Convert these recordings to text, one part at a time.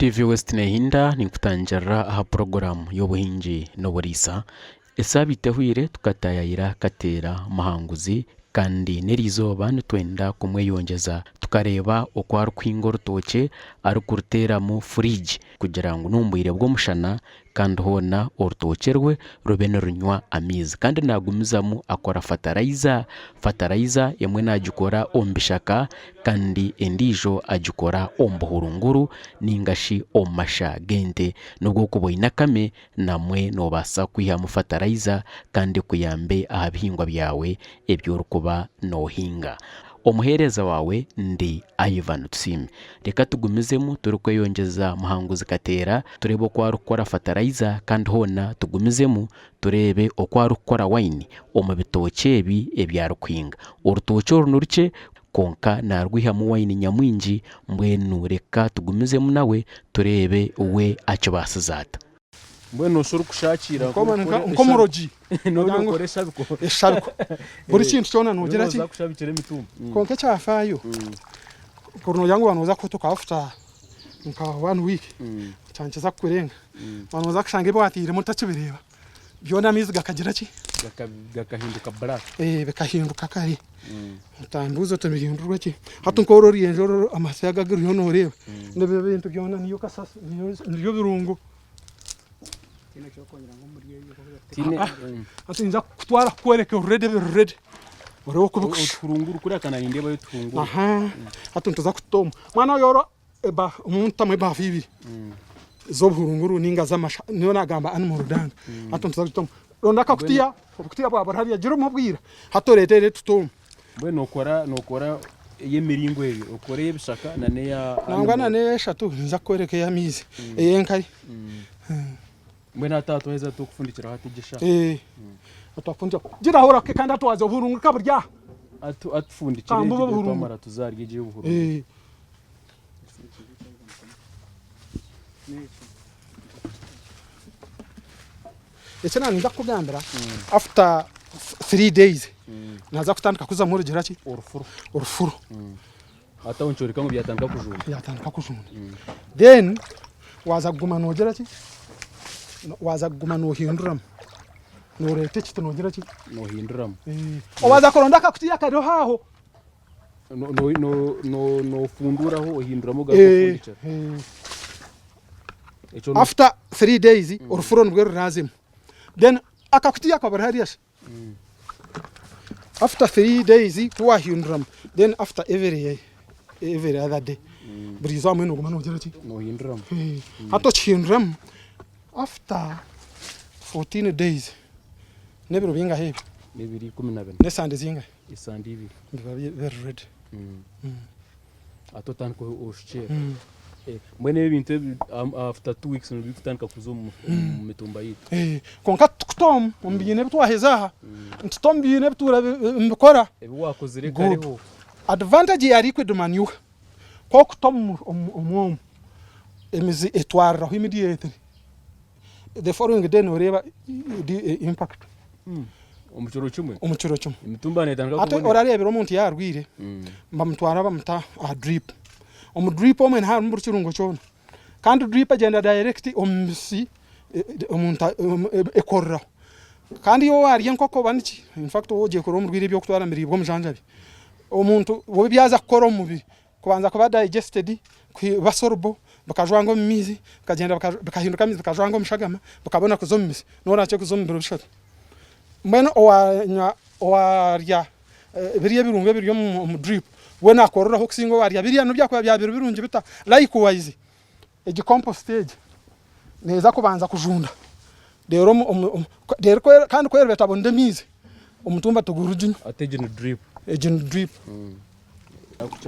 TV West Nehinda ninkutangira aha program y'obuhingi n'oburisa esabitehwire tukatayayira katera mahanguzi kandi nerizoba nitwenda kumweyongeza tukareba okwari kwinga orutoke ari kurutera mu fridge kugira ngo numbwire bw'omushana kandi hona orutoke rwe rube nirunywa amizi kandi nagumizamu akora fertilizer yemwe nagikora ombishaka kandi endijo agikora ombuhurunguru ningashi omasha gente nubwo kuboina kame namwe nobasa kwihamu fertilizer kandi kuyambe aha bihingwa byawe ebyo rukuba nohinga. Omuhereza wawe ndi Ivan Tusime. Reka tugumizemu turukweyongeza muhanguzi katera turebe okwa rukora fertilizer kandi hona tugumizemu turebe okwa rukora wine omu bitoke ebi ebyarukwinga. Orutoke orunuruke konka narwihamu wine nyamwingi mbwenu reka tugumizemu nawe turebe uwe akibasizata. Mbwenu osoro kushakira nkomorogi no gukoresha biko eshabiko buri kintu cyona nogera ki kushabikira emitumba konke cyafayo kurno yangu banoza kutoka after nka 1 week cyankiza kurenga banoza kushange bwatire mutakibireba byona mizi gakagira ki gakahinduka black bekahinduka kare mutambuzo tumihindurwa ki hatu nkorori yenjoro amasaga giriyo noreba ndebe bintu byona niyo kasasa niyo birungo atinza kutwara kwereke ready oro kuburunguru kuri akana ndeba y'uturunguru hatu ntuza kutoma mwana yoro eba umuntu amwe ba 2 zo burunguru ninga zamasha niyo nagamba ani mu rudanga hatu ntuza kutoma ronda kakutiya bwa hariya gira umubwira hatu retere tutoma bwe nokora yemiringo eyo okore bishaka nane ya nangana ne eshatu nza kwereke ya mizi eyenkari Mbena tatu heza tukufundikira hatigisha atafundira gira hora ke kandi atwaze uburungu kaburya atufundikire twamara tuzarye je uburungu ese nani ndakugambira after 3 days naza kutandika kuza muri gira ki urufuru ata unchorika mu byatandika kujunda then waza kuguma nogera ki waza kuguma nohinduramo norete kiti nogira ki nohinduramo owaza koronda kakutiya kariho haho no funduraho ohinduramo gakufundikira after 3 days urufuro nbwe rurazimo then akakutiya kabari hariya after 3 days tuwahinduramo then after every other day burizo amwe noguma nogira ki nohinduramo hato chinduramo after 14 days nebiro binga hebi nebiri 12 nesande zinga isande ibiri very ready atotan ko oshche mwene ibintu after 2 weeks no bikutanka kuzomu mitumba yitu konka tukutom umbiyine bitwahezaha ntutombiyine bitura mbikora ebi wakozire kareho advantage yari kwedumanyuka ko kutom umwom emizi etwara immediately the following day no reba impact umucuro cyumwe imitumba netanga ko ate orarebera umuntu yarwire mbamutwara bamuta a drip drip omwe nta muri kirungo cyone kandi drip agenda direct omsi umuntu ekorra kandi yo wariye nkoko baniki in fact woje ko rumurwire byo kutwara miribwo mujanjabi umuntu bo byaza kokora umubiri kubanza kuba digested basorbo bakajwango mimizi bakagenda bakahinduka mizi bakajwango mushagama bakabona kuzomizi nora cyo kuzombiro bishaka mwene owarya biriye birungo biriyo mu drip we nakorora ho kusingo warya biriya no byakwa bya birungi bita likewise egi compost stage neza kubanza kujunda rero kandi kwera betabonde mizi umutumba tugurujinyo ategene drip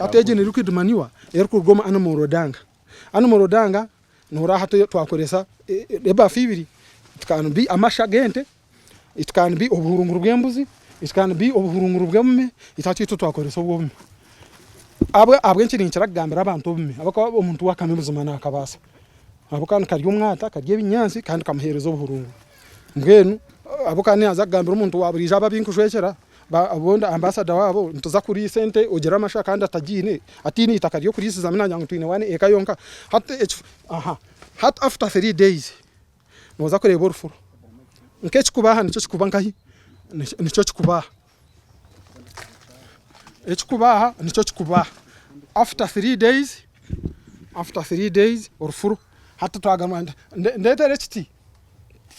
ategene rukidumaniwa erikugoma ano morodanga nora hato twakoresa eba 2 it can be amasha gente it can be obuhurunguru bw'embuzi it can be obuhurunguru bw'emme itatu twakoresa obwo abwe nkiri kiragambira abantu obume abaka omuntu wakame buzima nakabasa abukana kari umwata kari ebinyansi kandi kamuhereza obuhurunguru mbwenu abukana yazagambira umuntu waburije ababinkujwekera abonda ambassador wabo ntuza kuri sente ogera amasha kandi atagine atini itakariyo kuri siza mina nyangu twine wane eka yonka hat after 3 days noza kureba urufuro nk'eki kubaha nicyo kikuba nkahi nicyo kikubaha ekikubaha nicyo kikubaha after 3 days urufuro hata twagamanda ndetere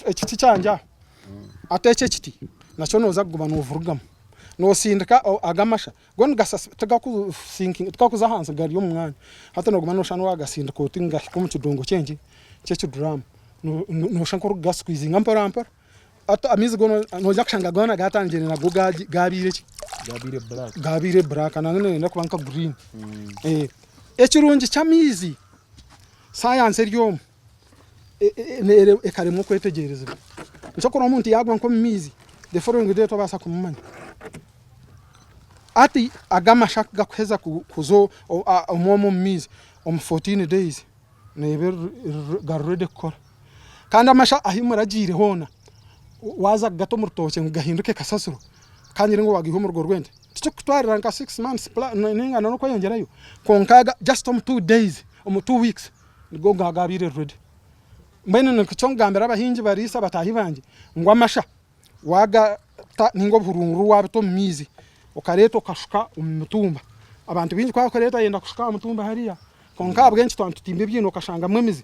ekiti cyanja ateke ekiti nacyo noza kuguma n'uvurugamo nosindika agamasha gone gasatega ku sinking twakuza hanze gari yo mwanya hata noguma no shano wagasinda ko tinga ko mu kidongo cyenje cyo drum no shankoro gas squeezing ampara ata amizi gono no jakshanga gona gatangene na gabire black nanone ne kubanka green ekirungi cyamizi science ryo ekaremo kwetegereza nicyo ko umuntu yagwa nko mizi the following day tobasa kumanya ati agamasha gakweza kuzo omomo mizi 14 days nebe garrede kora kandi amasha ahimura jire hona waza gato murtoche ngahinduke kasasuro kandi ngo wagiho murgo rwende cyo kutwarira nka 6 months ninga no kwiyongerayo konkaga just 2 days 2 weeks ngo gagabire ready mbene nkucyongambira abahingi barisa batahi banje ngo amasha waga ningo burunguru wabito mizi ukareto kashuka umutumba abantu bingi kwa kareta yenda kushuka umutumba hariya konka bwenci twantutimbe byino kashanga mwemizi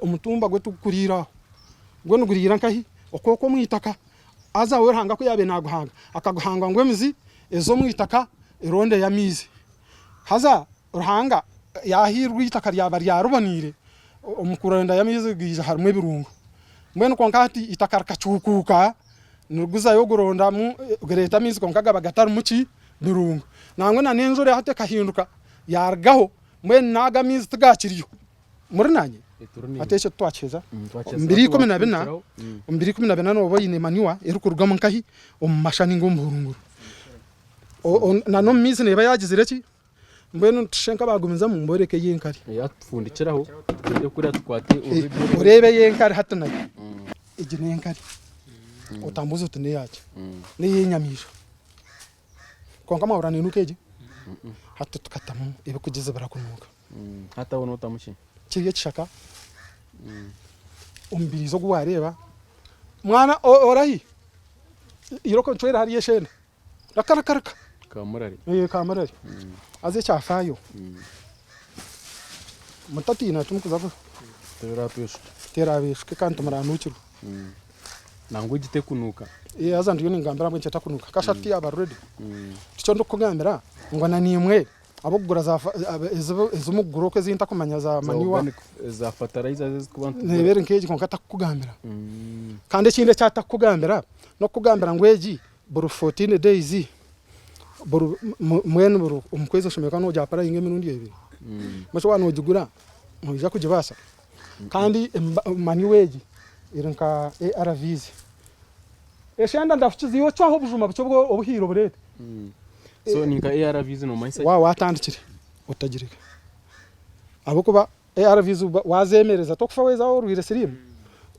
umutumba gwe tukurira gwe nugurira nkahi okoko mwitaka aza werhanga ko yabe naguhanga akaguhanga ngwemizi ezo mwitaka ironde ya mizi haza ruhanga yahirwa itaka ryaba ryarubanire umukurenda ya mizi gije harumwe birungo mbene konka ati itakarka chukuka nuguza yo guronda mu gereta mizi konkaga bagatara muki birungo nangwe na nenjore hate kahinduka yargaho mwe naga mizi tugakiriyo muri nanye ateshe twacheza 214 no boyine maniwa erukurugamo nkahi omashani ngomburunguru nano mizi ne bayagizire ki mbene tushenka bagumiza mu mboreke yenkari yatfundikiraho byo kuri atwate urebe yenkari hatanaye igine yenkari utambuzo tune yaje ne yenyamisha konka mawura nenukeje hata tukatamu ibe kugeze barakunuka hata wono utamushi kiye kishaka umbirizo gwareba mwana orahi iroko ntwera hari yeshene rakarakaraka kamarari kamarari aze chafayo mutati na tumukuza terabish kanto maranukiru nangu gite kunuka aza ndiyo ningambira mwe cyata kunuka kashati aba ready cyo ndokugambira ngo nanimwe abogura za ezumuguro ko zinta kumanya za maniwa za fertilizer zikubantu nebere nkeje konkata kugambira kandi kinde cyata kugambira no kugambira ngweji buru 14 days buru mwene buru umkweza shumeka no japara inge minundi yebi macho wano jugura muja kujibasa kandi maniweji irinka ARVs eshanda ndafuchizi yo cyaho bujuma byo obuhiro burete so ninka ARVs no mindset watandikire utagirika abo kuba ARVs wazemereza to kufa weza urwire sirimu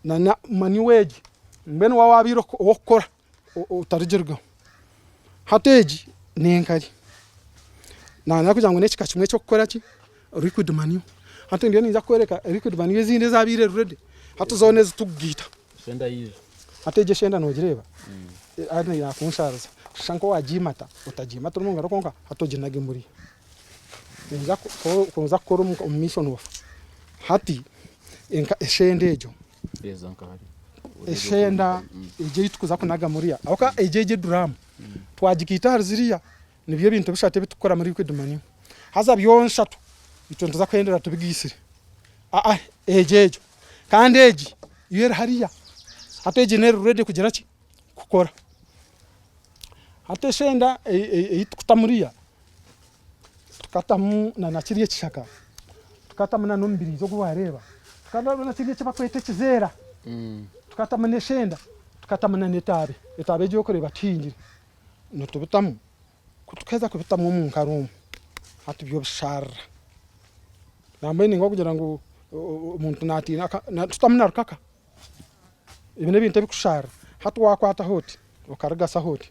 na maniweji mbene wabiro okora utarigirga hateji nenkari nakugira ngo nekika kimwe cyo gukora ki liquid manure hata ndiyo ninza kwereka liquid manure zinde zabire ready hata zone zitugita shenda yizo hateje shenda nogireba ari ya kunshaza shanko wajimata utajimata umunga rokonka hatojinage muri ninza koza kora mission of hati enka eshendejo bezanka hari eshenda ije yitukuza kunaga muri aho ejeje drum twagikita ziriya nibyo bintu bishate bitukora muri liquid manure haza byonshatu itondoza kwendera tubigisire ejejo kandi eji yera hariya hateje nero ready kugira ki gukora hate shenda itukutamuriya tukatamu na nakiriye kishaka tukatamuna no mbiri zo guhareba tukanda na kiriye cyabakwete kizera tukatamune shenda tukatamuna netabe etabe je kureba tingire no tubutamu kutukeza kubitamu mu nkarumu hatu byo bishara namwe ningo kugira ngo umuntu natina tutamuna rukaka ibine bintu bikushara hatu wakwata hoti ukaragasa hoti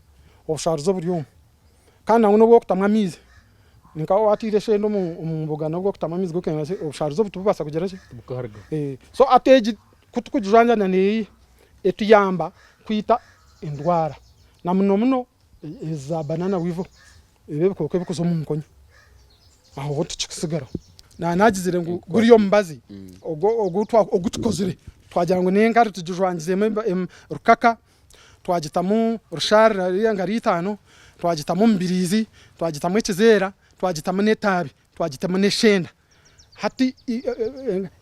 obusharuzo buryomu kandi nangwa nobwo kutamwa amizi ninka watire shendo mu mbuga nabwo kutamwa amizi gukena obusharuzo butubasa kugera ki bukaharga so ateji kutukujanja ne etuyamba kwita indwara na muno za banana wivo ebikoko bikuzo mu nkonya aho hotukisigara na nagizire ngo guriyo mbazi ogutukozire twagira ngo n'engari tujujwangizemo rukaka twagitamu rushara yangari 5 twagitamu mbirizi twagitamu ekizera twagitamu n'etabi twagitamu n'eshenda hati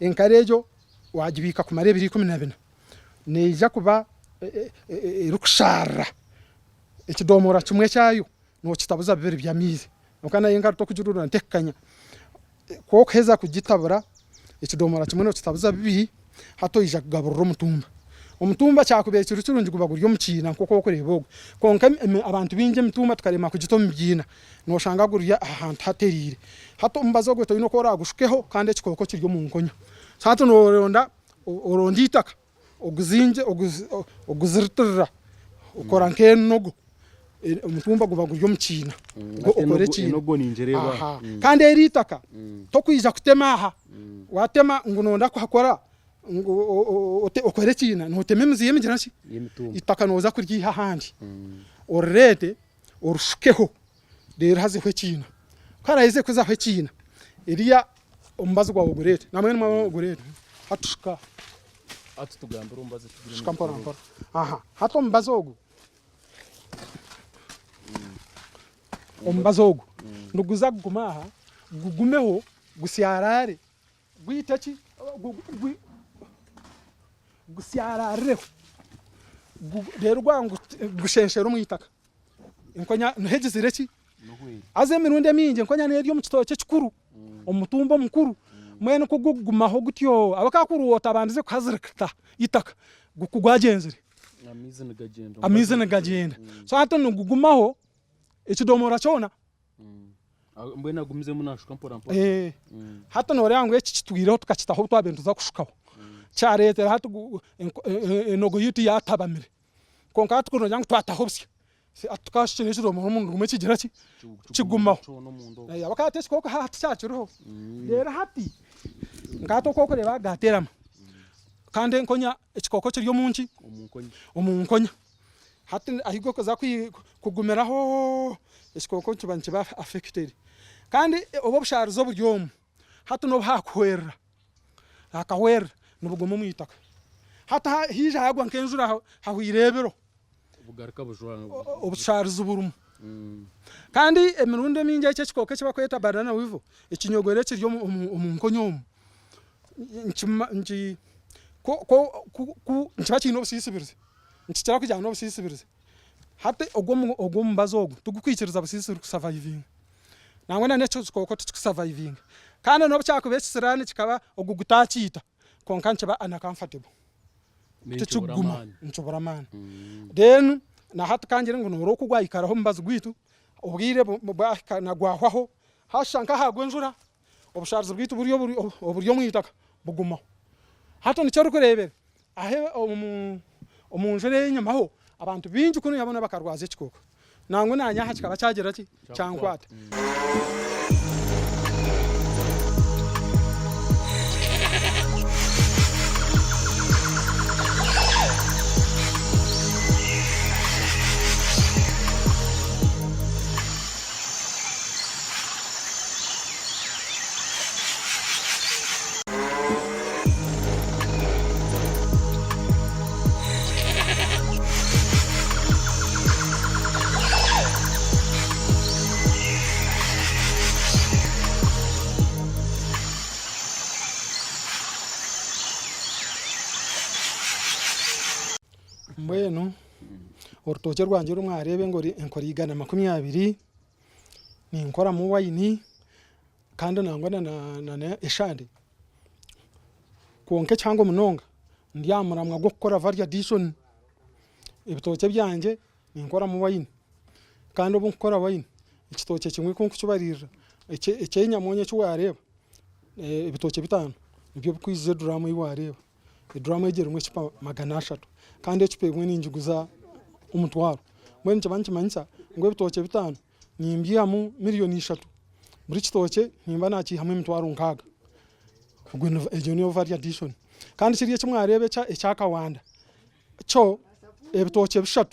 enkarejo wagibika ku mare 214 neija kuba rukushara ekidomora kimwe cyayo no kitabuza bibiri bya mizi ukana yengari to kujurura ntekanya ko keza kugitabura ekidomora kimwe no kitabuza bibi hato ija kugaburura omutumba cyakubera kirungi kubaguryo mukina nkoko kurebogo konka abantu binje mutumba tukarema kugito mubyina no shanga gurya ahantu haterire hato mbazo gwe toyino ko ragushukeho kandi ekikoko kiryo mu nkonya sato no ronda oronditaka oguzinje oguzirtura ukora nkenogo omutumba gubaguryo mukina ngo okore inogo ninjereba kandi eritaka to kwiza kutema aha watema ngunonda kuhakora ngo okore kina ntoteme muziye migiraki itaka noza kuryiha handi orrete orushukeho rero hazihwe kina karayize kuzahwe kina iriya ombazo gwa ogurete namwe mwa ogurete hatushika atutugambira ombazo tugire kampora hato ombazo ogu ombazo ogu nduguza gumaha gugumeho gusyarare gwitaki gusyarareho rero gwangu gushenshera umwitaka inkonya nohegizire ki aze mirunde minje nkonya neryo mu kitoke kikuru omutumba mukuru mwene kugugumaho gutyo abakakuru otabandize kuhazirikata itaka gukugwagenzire amize nagagenda so hato nugugumaho ekidomora cyona mbwena gumize munashuka mpora hato norango eki kitwiraho tukakitaho twabentuza kushukaho charete hatu enogo yuti yatabamire konka hatukuno yangu twatahobsya atukashire shiro mu mundu rumwe kigira ki kigumaho abakate koko hatu cyaciro rero hati ngato koko reba gaterama kandi nkonya ekikoko kiryo munki omunkonya hati ahigo koza kugumeraho ekikoko kibanki ba affected kandi obo busharuzo buryomu hatu no hakwera akawera nubugomo mwitaka hata hija hagwa nkenjura hawirebero bugarika bujwana obusharuzo burumu kandi emirundo minje ekikoko kibakweta banana wivo ekinyogore kiryo mu nkonyomu nchi ko nchibakino busisibirize nchikira kujana no busisibirize hata ogwo mbazogo tugukwikiriza busisibiri kusurviving nangwe nanecho kikoko tukusurviving kandi no cyakubesirane kikaba ogugutachita konka nchaba uncomfortable tuchuguma nchoboramana then na hata kanjire ngo noro kugwayikaraho mbazo gwitu ubwire na gwahwaho hashanka hagwenjura obusharuzo bwitu buryo mwitaka bugumaho hato nicyo rukurebera ahe omunjere nyamaho abantu binji kuno yabona bakarwaza ekikoko nangwe nanyaha kikaba cyagera ki cyankwata mbwenu orutoke rwanje rumwarebe ngo enkorigana 20 ni nkora mu wayini kandi nangwa na eshande konke cyangwa munonga ndyamuramwa gwo gukora variation ibitoke byanje ni nkora mu wayini kandi ubu nkora wayini ikitoke kimwe konko cyubarira ekenyamonye cywareba ibitoke 5 nibyo bukwize drama yiwareba drama yegera umwe kipa 300 kandi ekipegwe n'injiguza umutwaro mbwenu kimanyikimanisa ngo ebitoke 5 nimbyamu miliyoni 3 buri kitoke nimba nakihamu 60,000 ubwo ejo niyo value addition kandi kiriye kimwarebe ecyakawanda cyo ebitoke 3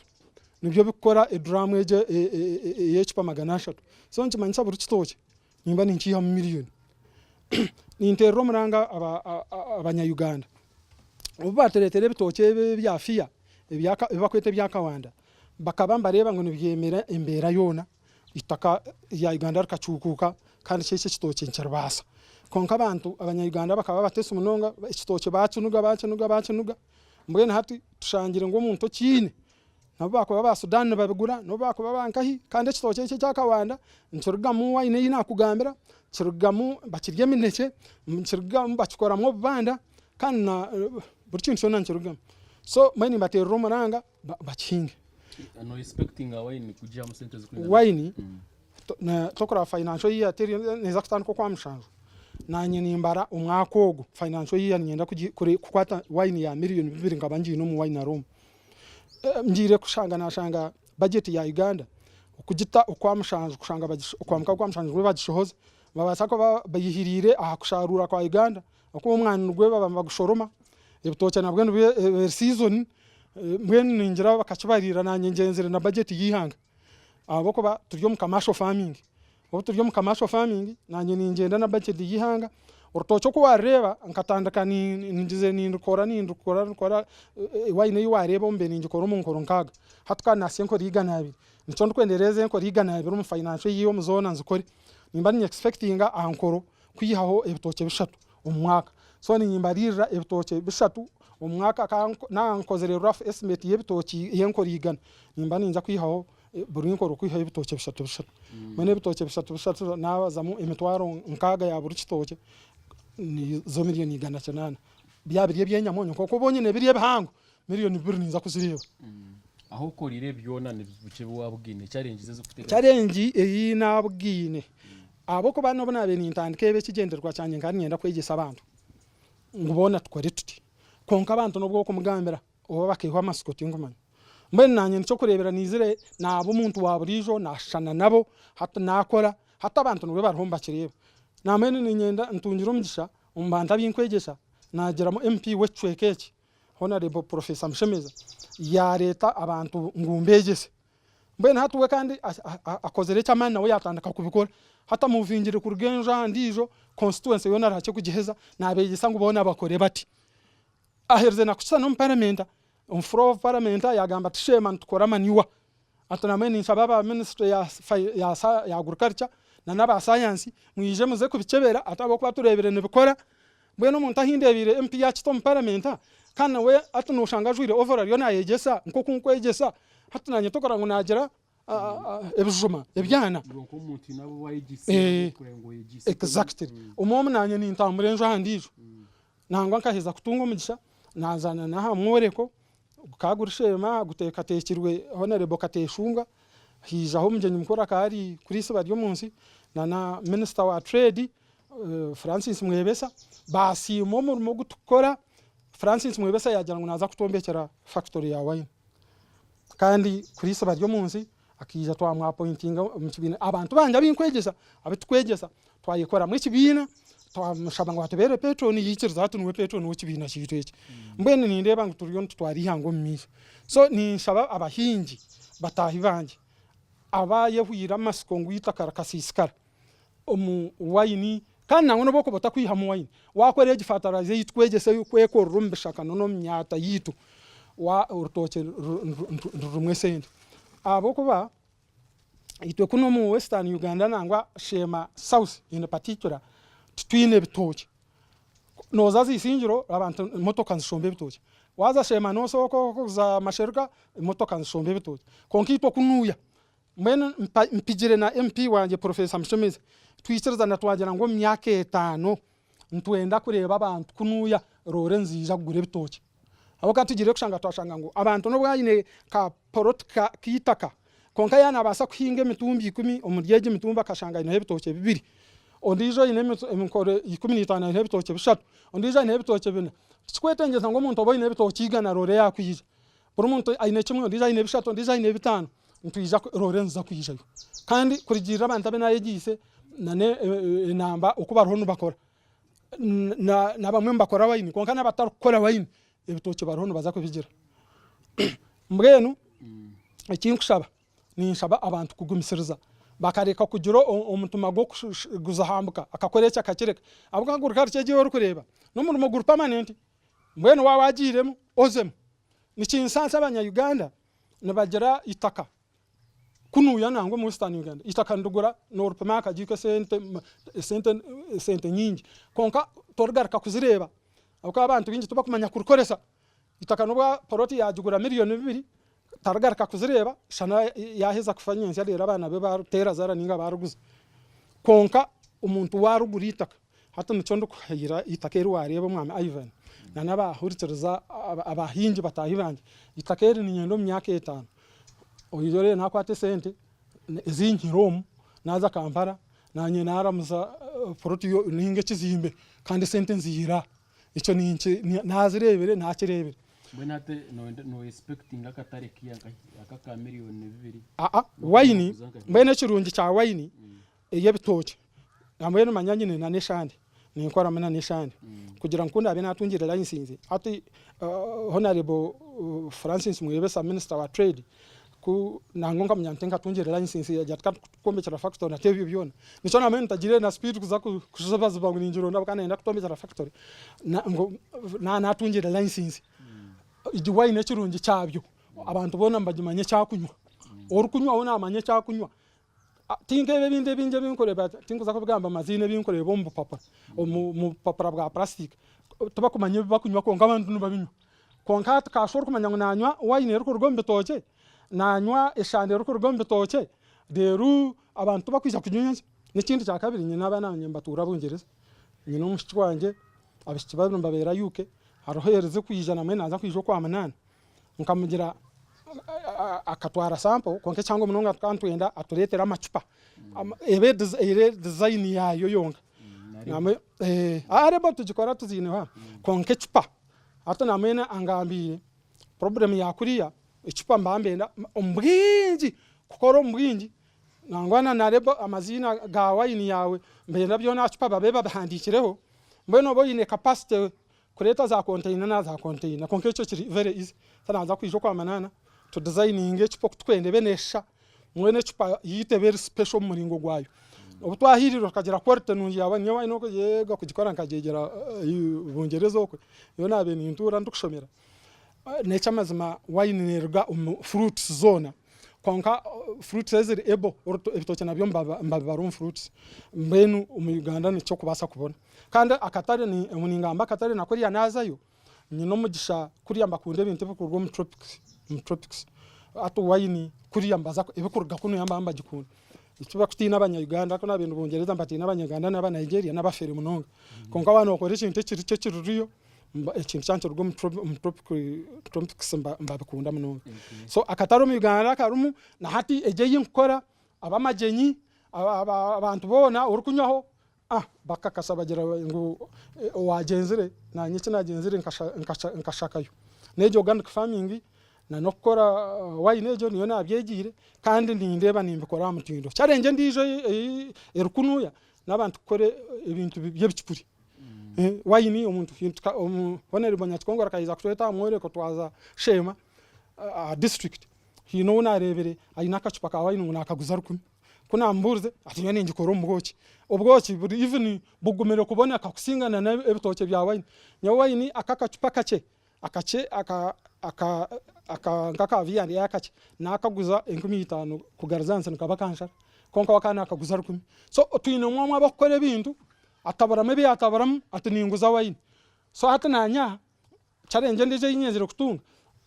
nibyo bikora edrum eje yechipa 300 so nkimanyisa buri kitoke nimba ninkihamu miliyoni ninterro muranga abanya-Uganda ubu bateretere ebitoke byafiya ebakwete byakawanda bakaba mbareba ngo nibyemera imbera yona itaka ya Uganda rikacukuka kandi cyese kitoke ncyarabasa konka abantu abanya-Uganda bakaba batese umunonga ikitoke bacunuga mbwene hati tushangire ngo umuntu kine nabo bakaba ba Sudan babigura nabo bakaba bankahi kandi ikitoke cye cyakawanda ncyurugamu wine yinakugambira cyurugamu bakirye mineke cyurugamu bakikoramo banda kandi na buri kintu cyona ncyurugamu so mani batero maranga bakinge no expecting a wine kujya mu sente zikuri wine na tokora financial year teri neza kutandiko kwa mshanjo nanye nimbara umwaka ogo financial year nyenda kukwata wine ya miliyoni 2 ngabanji no mu wine room njire kushanga budget ya Uganda ukugita ukwa mshanjo kushanga ukwamka kwa mshanjo bagishohoza babasako bayihirire aha kusharura kwa Uganda uko umwana rwe bagushoroma ebitoke nabwo season mbwene ningira bakakibarira nanye ngenzere na budget yihanga aboko ba turyo mu commercial farming nanye ningenda na budget yihanga urutoke ko wareba nkatandaka nindize nindukora wine yiwareba umbe ningikora mu nkoro nkaga hatwa nasenko riga nabi nico ndikwendereze nko riga nabi mu financial yiyo muzona nzikore nimba ni expecting ankoro kwihaho ebitoke 3 umwaka so nimbarira ebitoke 3 umwaka nankozere rough estimate y'ebitoki yenkora igana nimba ninza kwihaho buri nkoro kwihaho ebitoke 3 mane ebitoke 3 nabazamu emitwaro nkaga ya buri kitoke ni zo miliyoni 100 byabiriye byenyamonyo koko bonye ne biriye bihango miliyoni 2 ninza kuzireba aho korire byona ne buke bwabugine challenge zo kuteka challenge eyi nabugine aboko bano bonabe nintandike bekigenderwa cyanye ngani nyenda kwegesa abantu ngubona twari tuti konka abantu nobwo kumugambira oba bakihwa masikoti ngumanya mbene nanye nicyo kurebera nizire nabo umuntu waburijo nashana nabo hata nakora hata abantu nubwo barhomba kireba namene ninyenda ntungira umugisha umbanda binkwegesha nageramo MP wecwekeki honorable professor Mshemeza ya leta abantu ngumbegese mbene hatuwe kandi akozere cyamana nawe yatandaka kubikora hata muvingire ku rugenja ndijo constituency yona rache kugiheza nabegesa ngo ubona bakore bati aherze nakusa no parliament umfro of parliament yagamba tishema ntukora maniwa atanamene nsababa minister ya agriculture na naba science mwije muze kubicebera atabo kwa turebere ne bikora bweno umuntu ahindebire MP ya kitom parliament kana we atunushangajwire overall yona yegesa nko kunkwegesa hatunanye tokora ngo nagera ebijuma ebyana ngo umuntu nabo wayigise kurengo yegise exactly umuntu nanye nintamburenjo handijo nangwa nkaheza kutunga umugisha nazana naha mworeko kagurishema guteka tekirwe honorable kateshunga hijaho mjenye mukora kari kuri siba ryo munsi na minister wa trade Francis Mwebesa basi mu gutukora Francis Mwebesa yagira ngo naza kutombekera factory ya wine kandi kuri siba ryo munsi akija twamwa pointing mu kibina abantu banja binkwegeza abitwegeza twayikora mu kibina twamushaba ngo atubere petroni yikiriza hatunuwe petroni w'ikibina cyitweke mbene nindeba ngo turiyo twari hango mmisha so ni shaba abahingi batahi banje abayehwira masiko ngwita karakasiskara wine kandi nango noboko botakwiha mu wine wakoreye gifataraze yitwegese yukweko rumbishaka no myata yitu wa urutoke rumwe sente aboko ba itwe kuno mu Western Uganda nangwa Shema South in particular twine bitoke noza zisingiro abantu motoka nshombe bitoke waza Shema no soko za masherika motoka nshombe bitoke konkito kunuya mwene mpigire na MP wanje Professor Mshemeza twikiriza natwagira ngo myaka 5 ntwenda kureba abantu kunuya rore nzija kugure bitoke aboka tugire kushanga twashanga ngo abantu no bwayine ka porotka kitaka konka yana basa kuhinga mitumbi 10 umuryeje mitumba kashanga ino bitoke 2 ondijo ine mikore 15 ine bitoke 3 ondijo ine bitoke 4 kikwetengeza ngo umuntu oboyine bitoke igana rore yakwije buri muntu aine kimwe ondijo ine 3 ondijo ine 5 ntwija Lorenzo kwijayo kandi kurigirira abantu abe nayegise nane namba okubaroho nubakora na bamwe mbakora wayini konka n'abatakora wayini ebitoke baroho baza kubigira mbwenu ikinkushaba ninshaba abantu kugumisiriza bakareka kugira omuntu mago guzahambuka akakorecha akakireka abukagurika cyegiye wari kureba n'umurimo guru permanent mbwenu wawagiremo ozemo nikinsansa abanya Uganda nabagira itaka kunuya nango mu Western Uganda itaka ndugura no rupamaka jike sente nyingi konka torgarka kuzireba abuka abantu bingi tuba kumanya kurukoresa itaka nubwa poroti yajugura miliyoni 2 targarka kuzireba shana yaheza kufanyenza rero abana be batera zara ninga baruguza konka umuntu warugura itaka hata nicondo kuhira itaka eri wareba mwami Ivan nanaba huritirza abahingi batahibanje itaka eri ninyendo myaka 5 oyijore nakwate sente ezinkiromu naza Kampala nanye naramuza poroti yo ninge kizimbe kandi sente nzira ico ninki nazirebere nakirebere Mwenate no expecting akatare aka miliyoni 2 wayini mbene kirungi cha wayini yebitoke amwe manyanyine na neshandi ninkora mana neshandi kugira nkunda abe natungira license ati honorable Francis Mwebesa minister wa trade ku nangonga mnyantenga tungira license ya jatka kutombechera factory na tebyo byona nico na mena tagire na speed kuza kuzobaza bangu ninjiro ndabakana enda kutombechera factory na tungira license ijiwayi nekirungi cyabyo abantu bona mbagimanye cyakunywa orukunywa ona amanye cyakunywa tingebe binde binje binkoreba tinguza ko bigamba amazine binkoreba mu papa mu papara bwa plastic tuba kumanye bakunywa ko ngabantu nubabinywa konka kashoro kumanya ngo nanywa wayine ruko rugombe toke nanywa eshande ruko rugombe toke deru abantu bakwija kunywa n'ikindi cya kabiri nyina abana nyembatura bungereza nyina umushiki wanje abishiki babiri mbabera yuke harohereze kwijana mwe naza kwijo kwa manana nkamugira akatwara sample konke cyangwa munonga twantwenda aturetera amacupa ebe design yayo yonga namwe areba tujikora tuzine ha konke cupa hata namena angambire problem yakuriya icupa mbambenda ombwinji kukora ombwinji nangwana nareba amazina ga wine yawe mbenda byo na cupa babeba bahandikireho mbeno boyine capacity kureta za container na za container konke cyo kiri very easy tanaza kwijo kwa manana to designing ecupa kutwende benesha mwene cupa yite very special muringo gwayo ubutwahiriro kagira kwerte nungi yabanye wine no yega kugikora nkagegera bungereza okwe yo nabe nintura ndukushomera necha mazima wine nerga fruits zona konka fruits ezeri ebo ebitoke nabyo mbabarum fruits mbenu mu Uganda nicyo kubasa kubona kandi akatare ni muningamba akatare nakuri yanazayo nyino mugisha kuri yambakunde ibintu bikurwa mu tropics ato wine kuri yambaza ibikurga kuno yamba gikunda ikiba kutina abanya Uganda ko nabintu bungereza mbatina abanya Uganda n'aba Nigeria n'abafere munonga konka abantu bakoresha ikintu kiruriyo ikintu cyancho rwo mu tropics mbabikunda munonga so akataro mu Uganda karumu na hati ejeyi nkora abamajenyi abantu bona urukunywaho bakakasa bagira ngo wagenzire na nyiki nagenzire nkashakayo nejo organic farming na nokora wine ejo niyo nabyegire kandi ndindeba nimbikora mutindo challenge ndijo erukunuya nabantu kore ibintu byebicipuri wine umuntu honere banyatwongora kayiza kutweta mwere ko twaza shema district hino narebere ayina kacupa ka wine nakaguza rukumi kuna mburze ati nyene ngikora ubwoki buri even bugumere kubona akakusingana na ebitoke bya wine nya wine akakacupa kace aka viyandi yakache nakaguza 15 kugarzanse nkabakansha konka wakana akaguza 10 so twine mwamwa bakore bintu atabarame bi atabaram atininguza wine so hatananya challenge ndije yinyezire kutunga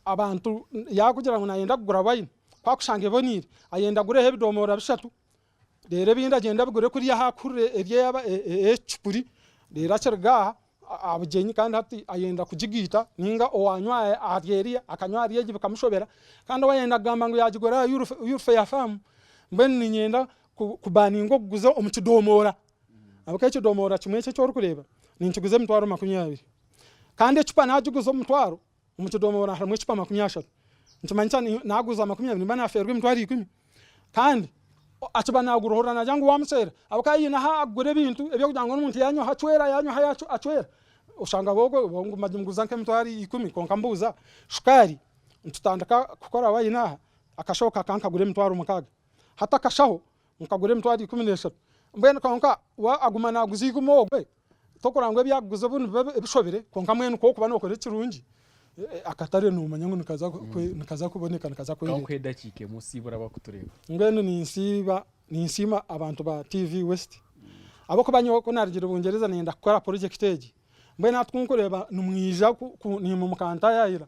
abantu yakugira ngo nayenda kugura wine kwakushange bonire ayenda gure hebidomora bishatu rero binda agenda bigure kuri yakure eryaba ecupuri rero acerga abugenyi kandi hati ayenda kujigita ninga owanywa aryeriya akanywa ariye bikamushobera kandi wayenda gamba ngo yagigora yurufe ya famu mbeni nyenda kubaningo kuguza omukidomora abakacho domora kimwe cyo rukureba ninkiguze mutwaro 20 kandi ecupa najiguza omutwaro omukidomora hamwe ecupa 20 ntumanyisa naguza 20 niba naferwe emitwaro 10 kandi achiba nagurohora najangu wamusera abakayina ha agure bintu ebyo kujanga n'umuntu yanyo hachwera achwera ushanga bogo majimguza nk'emitwaro 10 konka mbuza shukari ntutandaka kukora wayina akashoka kankagure emitwaro 6 hata kashaho nkagure emitwaro 13 mbene konka wa aguma naguzigumo ogwe tokorangwe byaguze buntu ebishobere konka mwene ko kuba nokore kirungi akatare numanya ngo nikaza kuboneka nikaza kwere kwedakike musibura bakutureba ngene ninsima abantu ba TV West abo kubanyo ko narigire bungereza nenda gukora project ege mbe natwunkureba numwija ni mu mukanta yayira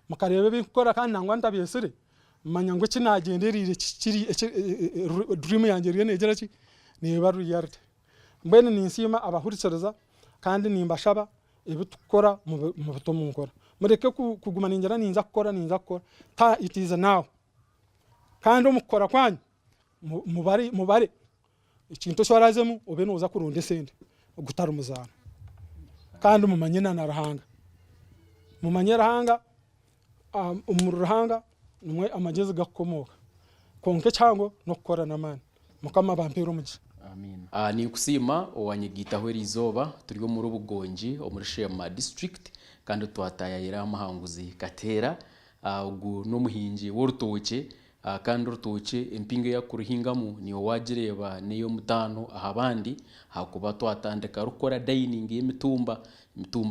mukarebe bikora kandi nangwa ntabiyesire manya ngo kinagenderire kiri dream yanjye rye negera ki niba reality mbene ninsima abahurishereza kandi nimbashaba ebitukora mu butomungora mureke kuguma ninjira ninza gukora ta it is now kandi umukora kwanyu mubare ikintu cyarazemu obe noza kurunde sende gutara umuzana kandi mumanyena narahanga umurahanga numwe amagezi gakomoka konke cyango no gukora namani mukama bampero mugi amen ni kusima owanyigitaho rizoba turiyo muri ubugonji omuri Shema district kandi twatayayira amahanguzi katera ugu no muhinji w'urutoke kandi urutoke empinga ya kuruhingamu niyo wagireba niyo mutano ahabandi hakuba twatandika rukora dining y'imitumba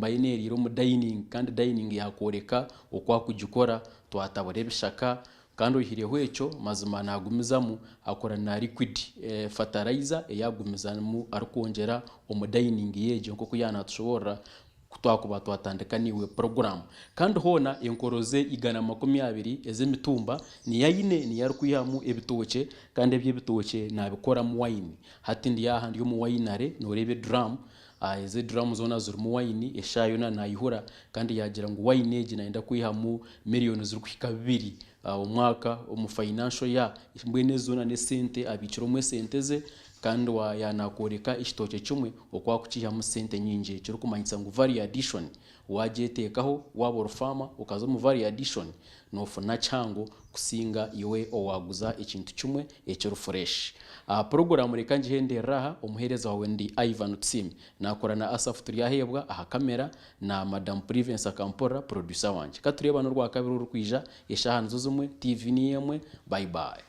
yeneriro mu dining kandi dining yakoreka okwa kujikora twatabore bishaka kandi uhiriyeho echo mazima nagumizamu akora na liquid fertilizer eyagumizamu arukongera omu dining yeje nko kuyana tushobora kutwakuba twatandika niwe program kandi hona enkoroze igana 20 ezemitumba ni yayine ni yarukwihamu ebitoke kandi ebyebitoke nabikora mu wine hati ndi yahandi yo mu winare no rebe drum eze drum zona zuru mu wine eshayo na nayihura kandi yagira ngo wine ege naenda kwihamu miliyoni zirukika 2 umwaka mu financial ya mbwene zona ne sente abiciro mwe senteze kandi yanakoreka ishitoke kimwe okwa kukiha mu sente nyingi cyo kumanyitsa ngo value addition wajetekaho wabo farmer ukazo mu value addition no funa chango kusinga iwe owaguza ikintu kimwe ecyo fresh program reka njihende raha umuhereza wawe ndi Ivan Tsimi nakora na Asaf turiyahebwa aha kamera na Madam Privence Akampora producer wanje katureba no rwa kabiri rukwija eshahanzo zumwe TV ni yemwe bye bye